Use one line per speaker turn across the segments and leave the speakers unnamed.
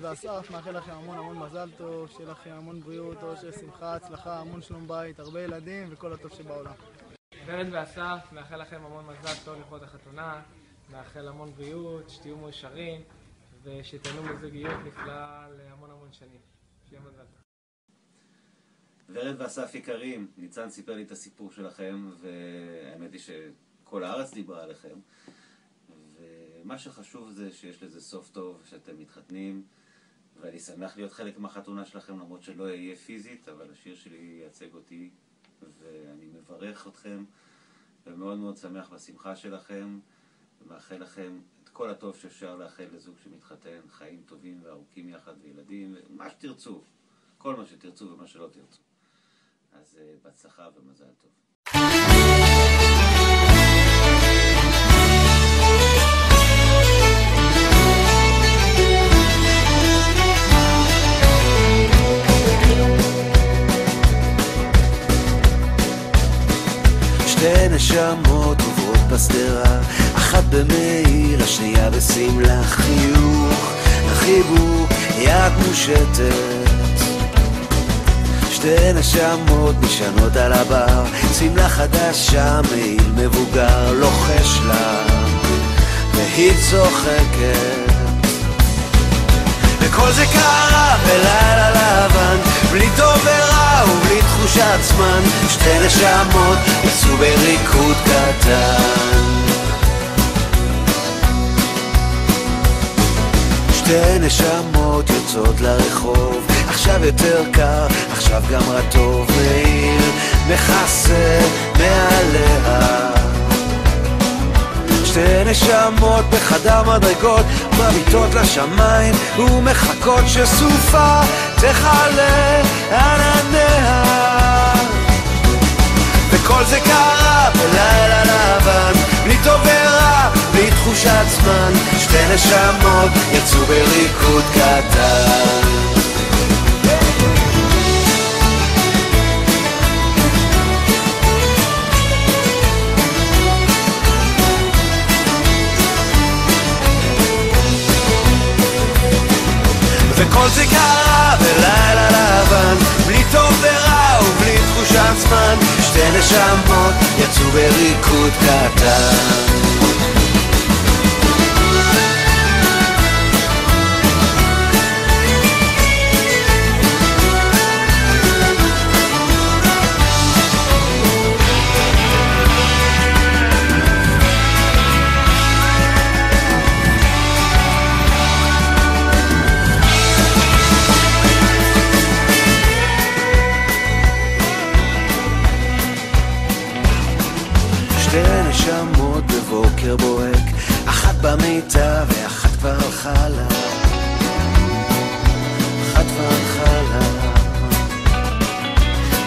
ואסף, מאחל לכם המון המון מזל טוב, שיהיה לכם המון בריאות, אושר, שמחה, הצלחה, המון שלום בית, הרבה ילדים וכל הטוב שבעולם.
ורד ואסף, מאחל לכם המון מזל טוב לכבוד החתונה, מאחל המון בריאות, שתהיו מאושרים ושתהנו בזוגיות נפלאה להמון המון שנים. שיהיה מזל טוב.
ורד ואסף יקרים, ניצן סיפר לי את הסיפור שלכם, והאמת היא שכל הארץ דיברה עליכם. ומה שחשוב זה שיש לזה סוף טוב, שאתם מתחתנים, ואני שמח להיות חלק מהחתונה שלכם, למרות שלא יהיה פיזית, אבל השיר שלי ייצג אותי, ואני מברך אתכם, ומאוד מאוד שמח בשמחה שלכם, ומאחל לכם את כל הטוב שאפשר לאחל לזוג שמתחתן, חיים טובים וארוכים יחד וילדים, מה שתרצו, כל מה שתרצו ומה שלא תרצו. אז בהצלחה ומזל טוב.
שתי נשמות עוברות בסדרה, אחת במעיל, השנייה בסמלה, חיוך, החיבוק, יד מושטת. שתי נשמות נשענות על הבר, סמלה חדשה, מעיל מבוגר, לוחש לה, והיא צוחקת. וכל זה קרה בלילה לבן, בלי טוב ורע ובלי תחושת זמן. שתי נשמות יצאו בריקוד קטן. שתי נשמות יוצאות לרחוב, עכשיו יותר קר, עכשיו גם רטוב, מעיל מכסה מעליה. שתי נשמות בחדר מדרגות, מביטות לשמיים ומחכות שסופה תחלה ענניה. וכל זה קרה בלילה לבן, בלי טוב ורע, בלי תחושת זמן. שתי נשמות יצאו בריקוד קטן. וכל זה קרה בלילה לבן, בלי טוב ורע ובלי תחושת זמן. שתי נשמות יצאו בריקוד קטן. שתי נשמות בבוקר בוהק, אחת במיטה ואחת כבר הלכה לה. אחת כבר הלכה לה.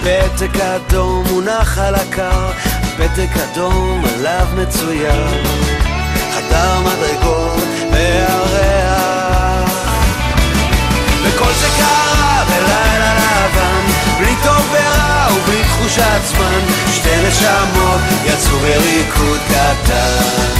פתק אדום מונח על הקר, פתק אדום עליו מצויר, חדר מדרגות והריח. וכל זה קרה בלילה לבן, בלי טוב ורע ובלי תחושת זמן. שתי נשמות יצאו בריקוד קטן.